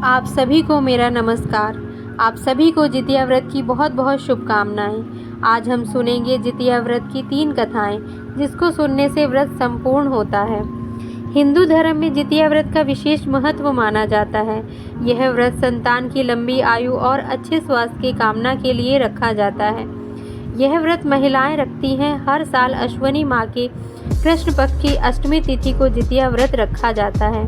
आप सभी को मेरा नमस्कार। आप सभी को जितिया व्रत की बहुत बहुत शुभकामनाएं। आज हम सुनेंगे जितिया व्रत की 3 कथाएं, जिसको सुनने से व्रत संपूर्ण होता है। हिंदू धर्म में जितिया व्रत का विशेष महत्व माना जाता है। यह व्रत संतान की लंबी आयु और अच्छे स्वास्थ्य की कामना के लिए रखा जाता है। यह व्रत महिलाएं रखती हैं। हर साल अश्विनी माह के कृष्ण पक्ष की अष्टमी तिथि को जितिया व्रत रखा जाता है।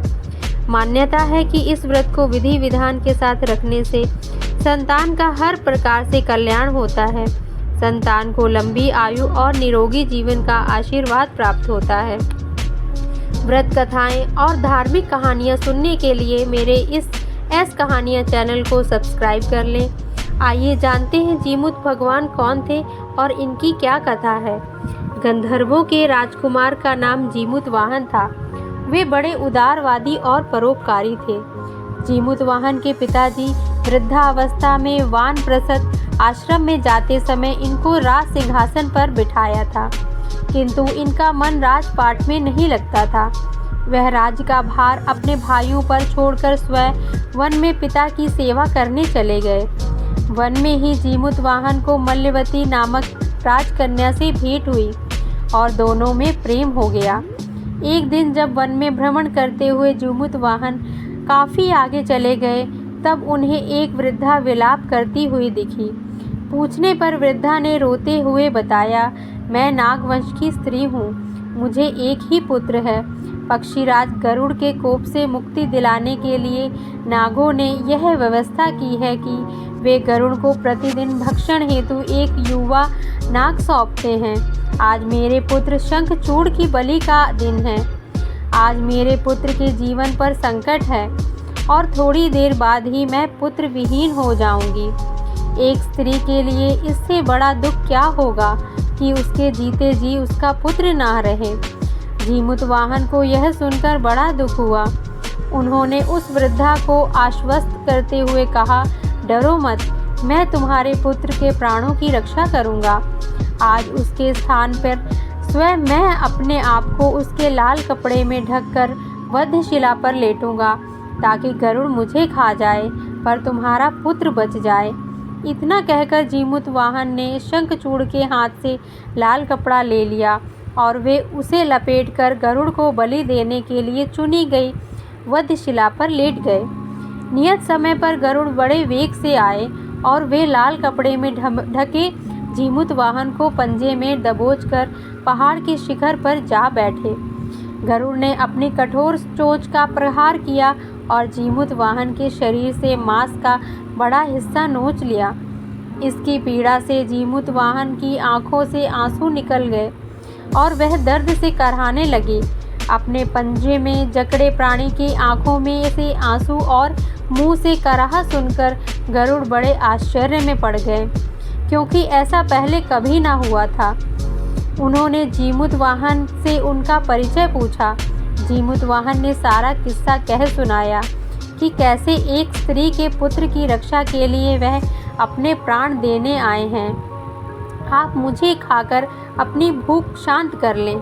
मान्यता है कि इस व्रत को विधि विधान के साथ रखने से संतान का हर प्रकार से कल्याण होता है। संतान को लंबी आयु और निरोगी जीवन का आशीर्वाद प्राप्त होता है। व्रत कथाएं और धार्मिक कहानियां सुनने के लिए मेरे इस एस कहानियां चैनल को सब्सक्राइब कर लें। आइए जानते हैं जीमूत भगवान कौन थे और इनकी क्या कथा है। गंधर्वों के राजकुमार का नाम जीमूत वाहन था। वे बड़े उदारवादी और परोपकारी थे। जीमूत वाहन के पिताजी वृद्धावस्था में वानप्रस्थ आश्रम में जाते समय इनको राज सिंहासन पर बिठाया था, किंतु इनका मन राजपाट में नहीं लगता था। वह राज्य का भार अपने भाइयों पर छोड़कर स्वयं वन में पिता की सेवा करने चले गए। वन में ही जीमूत वाहन को मल्लवती नामक राजकन्या से भेंट हुई और दोनों में प्रेम हो गया। एक दिन जब वन में भ्रमण करते हुए जीमूत वाहन काफ़ी आगे चले गए, तब उन्हें एक वृद्धा विलाप करती हुई दिखी। पूछने पर वृद्धा ने रोते हुए बताया, मैं नागवंश की स्त्री हूँ। मुझे एक ही पुत्र है। पक्षीराज गरुड़ के कोप से मुक्ति दिलाने के लिए नागों ने यह व्यवस्था की है कि वे गरुड़ को प्रतिदिन भक्षण हेतु एक युवा नाग सौंपते हैं। आज मेरे पुत्र शंखचूड़ की बलि का दिन है। आज मेरे पुत्र के जीवन पर संकट है और थोड़ी देर बाद ही मैं पुत्र विहीन हो जाऊंगी। एक स्त्री के लिए इससे बड़ा दुख क्या होगा कि उसके जीते जी उसका पुत्र ना रहे। जीमूत वाहन को यह सुनकर बड़ा दुख हुआ। उन्होंने उस वृद्धा को आश्वस्त करते हुए कहा, डरो मत, मैं तुम्हारे पुत्र के प्राणों की रक्षा करूंगा। आज उसके स्थान पर स्वयं मैं अपने आप को उसके लाल कपड़े में ढककर वधशिला पर लेटूंगा, ताकि गरुड़ मुझे खा जाए पर तुम्हारा पुत्र बच जाए। इतना कहकर जीमूत वाहन ने शंखचूड़ के हाथ से लाल कपड़ा ले लिया और वे उसे लपेटकर गरुड़ को बलि देने के लिए चुनी गई वधशिला पर लेट गए। नियत समय पर गरुड़ बड़े वेग से आए और वे लाल कपड़े में ढके जीमूत वाहन को पंजे में दबोचकर पहाड़ के शिखर पर जा बैठे। गरुड़ ने अपनी कठोर चोंच का प्रहार किया और जीमूत वाहन के शरीर से मांस का बड़ा हिस्सा नोच लिया। इसकी पीड़ा से जीमूत वाहन की आंखों से आंसू निकल गए और वह दर्द से कराहने लगी। अपने पंजे में जकड़े प्राणी की आंखों में से आंसू और मुंह से कराह सुनकर गरुड़ बड़े आश्चर्य में पड़ गए, क्योंकि ऐसा पहले कभी ना हुआ था। उन्होंने जीमूत वाहन से उनका परिचय पूछा। जीमूत वाहन ने सारा किस्सा कह सुनाया कि कैसे एक स्त्री के पुत्र की रक्षा के लिए वह अपने प्राण देने आए हैं। आप मुझे खाकर अपनी भूख शांत कर लें।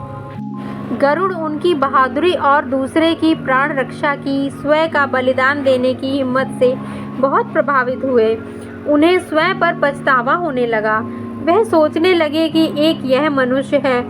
गरुड़ उनकी बहादुरी और दूसरे की प्राण रक्षा की, स्वयं का बलिदान देने की हिम्मत से बहुत प्रभावित हुए। उन्हें स्वयं पर पछतावा होने लगा। वह सोचने लगे कि एक यह मनुष्य है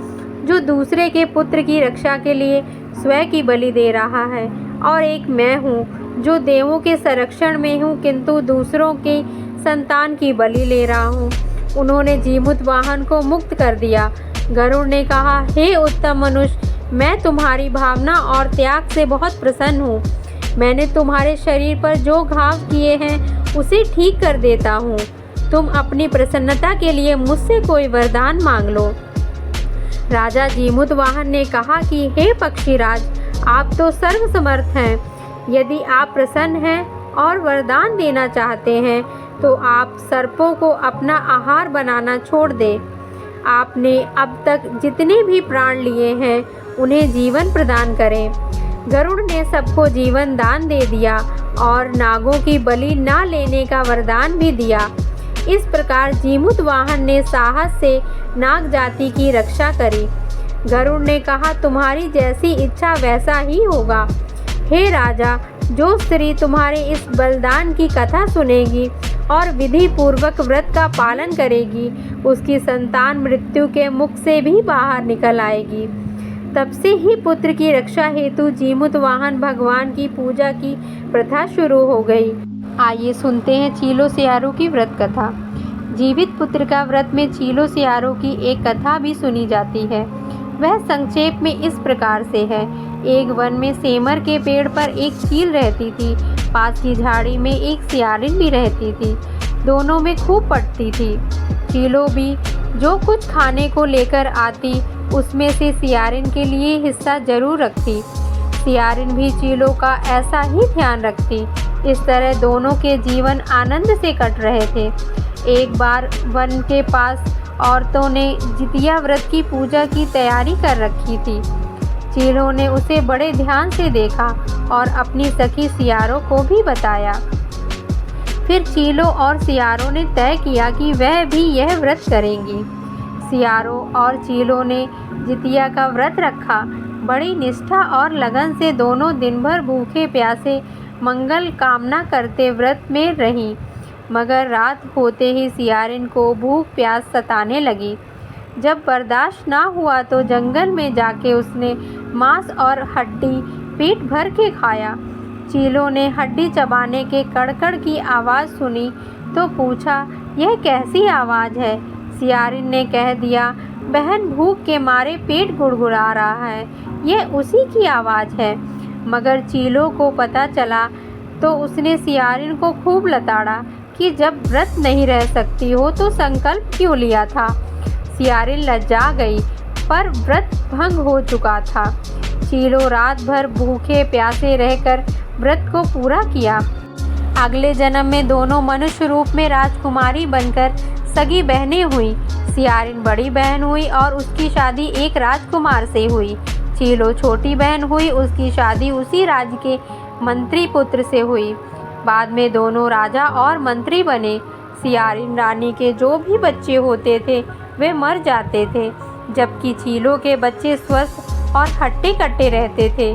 जो दूसरे के पुत्र की रक्षा के लिए स्वयं की बलि दे रहा है, और एक मैं हूँ जो देवों के संरक्षण में हूँ किंतु दूसरों के संतान की बलि ले रहा हूँ। उन्होंने जीमूत वाहन को मुक्त कर दिया। गरुड़ ने कहा, हे उत्तम मनुष्य, मैं तुम्हारी भावना और त्याग से बहुत प्रसन्न हूँ। मैंने तुम्हारे शरीर पर जो घाव किए हैं उसे ठीक कर देता हूँ। तुम अपनी प्रसन्नता के लिए मुझसे कोई वरदान मांग लो। राजा जीमूत वाहन ने कहा कि हे पक्षीराज, आप तो सर्वसमर्थ हैं। यदि आप प्रसन्न हैं और वरदान देना चाहते हैं तो आप सर्पों को अपना आहार बनाना छोड़ दें। आपने अब तक जितने भी प्राण लिए हैं उन्हें जीवन प्रदान करें। गरुड़ ने सबको जीवन दान दे दिया और नागों की बलि ना लेने का वरदान भी दिया। इस प्रकार जीमूत वाहन ने साहस से नाग जाति की रक्षा करी। गरुड़ ने कहा, तुम्हारी जैसी इच्छा वैसा ही होगा। हे राजा, जो स्त्री तुम्हारे इस बलिदान की कथा सुनेगी और विधि पूर्वक व्रत का पालन करेगी, उसकी संतान मृत्यु के मुख से भी बाहर निकल आएगी। तब से ही पुत्र की रक्षा हेतु जीमूत वाहन भगवान की पूजा की प्रथा शुरू हो गई। आइए सुनते हैं चीलो सियारो की व्रत कथा। जीवित पुत्र का व्रत में चीलो सियारो की एक कथा भी सुनी जाती है। वह संक्षेप में इस प्रकार से है। एक वन में सेमर के पेड़ पर एक चील रहती थी। पास की झाड़ी में एक सियारिन भी रहती थी। दोनों में खूब पटती थी। चीलो भी जो कुछ खाने को लेकर आती, उसमें से सियारिन के लिए हिस्सा जरूर रखती। सियारिन भी चीलो का ऐसा ही ध्यान रखती। इस तरह दोनों के जीवन आनंद से कट रहे थे। एक बार वन के पास औरतों ने जितिया व्रत की पूजा की तैयारी कर रखी थी। चीलो ने उसे बड़े ध्यान से देखा और अपनी सखी सियारो को भी बताया। फिर चीलो और सियारो ने तय किया कि वह भी यह व्रत करेंगी। सियारो और चीलो ने जितिया का व्रत रखा। बड़ी निष्ठा और लगन से दोनों दिन भर भूखे प्यासे मंगल कामना करते व्रत में रहीं। मगर रात होते ही सियारिन को भूख प्यास सताने लगी। जब बर्दाश्त ना हुआ तो जंगल में जाके उसने मांस और हड्डी पेट भर के खाया। चीलो ने हड्डी चबाने के कड़कड़ की आवाज़ सुनी तो पूछा, यह कैसी आवाज़ है? सियारिन ने कह दिया, बहन भूख के मारे पेट गुड़गुड़ा रहा है, यह उसी की आवाज़ है। मगर चीलो को पता चला तो उसने सियारिन को खूब लताड़ा कि जब व्रत नहीं रह सकती हो तो संकल्प क्यों लिया था। सियारिन लज्जा गई, पर व्रत भंग हो चुका था। चीलो रात भर भूखे प्यासे रहकर व्रत को पूरा किया। अगले जन्म में दोनों मनुष्य रूप में राजकुमारी बनकर सगी बहनें हुई। सियारिन बड़ी बहन हुई और उसकी शादी एक राजकुमार से हुई। चीलो छोटी बहन हुई, उसकी शादी उसी राज्य के मंत्री पुत्र से हुई। बाद में दोनों राजा और मंत्री बने। सियारिन रानी के जो भी बच्चे होते थे वे मर जाते थे, जबकि चीलो के बच्चे स्वस्थ और हट्टे कट्टे रहते थे।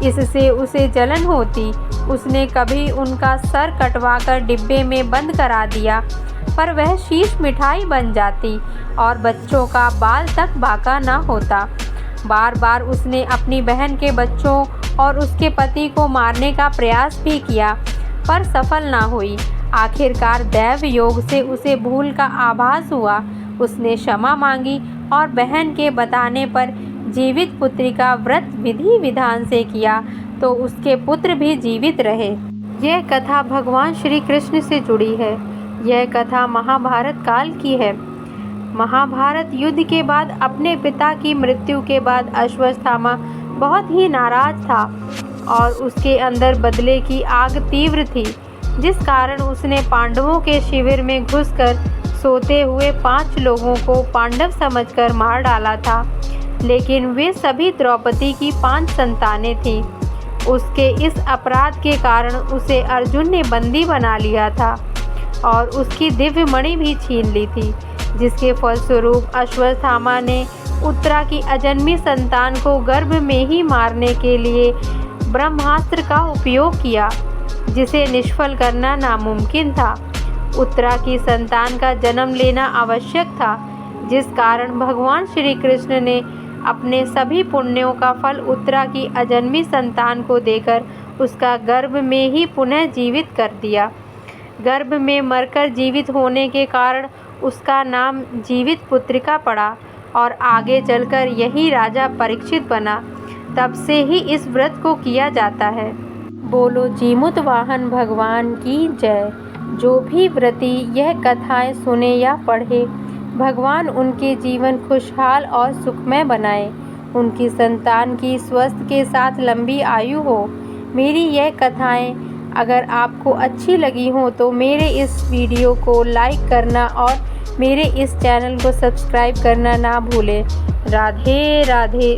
इससे उसे जलन होती। उसने कभी उनका सर कटवाकर डिब्बे में बंद करा दिया, पर वह शीश मिठाई बन जाती और बच्चों का बाल तक बाका न होता। बार बार उसने अपनी बहन के बच्चों और उसके पति को मारने का प्रयास भी किया, पर सफल ना हुई। आखिरकार दैव योग से उसे भूल का आभास हुआ। उसने क्षमा मांगी और बहन के बताने पर जीवित पुत्री का व्रत विधि विधान से किया तो उसके पुत्र भी जीवित रहे। यह कथा भगवान श्री कृष्ण से जुड़ी है। यह कथा महाभारत काल की है। महाभारत युद्ध के बाद अपने पिता की मृत्यु के बाद अश्वत्थामा बहुत ही नाराज था और उसके अंदर बदले की आग तीव्र थी, जिस कारण उसने पांडवों के शिविर में घुसकर सोते हुए 5 लोगों को पांडव समझकर मार डाला था। लेकिन वे सभी द्रौपदी की 5 संतानें थीं। उसके इस अपराध के कारण उसे अर्जुन ने बंदी बना लिया था और उसकी दिव्य मणि भी छीन ली थी, जिसके फलस्वरूप अश्वत्थामा ने उत्तरा की अजन्मी संतान को गर्भ में ही मारने के लिए ब्रह्मास्त्र का उपयोग किया, जिसे निष्फल करना नामुमकिन था। उत्तरा की संतान का जन्म लेना आवश्यक था, जिस कारण भगवान श्री कृष्ण ने अपने सभी पुण्यों का फल उत्तरा की अजन्मी संतान को देकर उसका गर्भ में ही पुनः जीवित कर दिया। गर्भ में मरकर जीवित होने के कारण उसका नाम जीवित पुत्रिका पड़ा और आगे चलकर यही राजा परीक्षित बना। तब से ही इस व्रत को किया जाता है। बोलो जीमूत वाहन भगवान की जय। जो भी व्रती यह कथाएं सुने या पढ़े, भगवान उनके जीवन खुशहाल और सुखमय बनाए। उनकी संतान की स्वस्थ के साथ लंबी आयु हो। मेरी यह कथाएं अगर आपको अच्छी लगी हो तो मेरे इस वीडियो को लाइक करना और मेरे इस चैनल को सब्सक्राइब करना ना भूलें। राधे राधे।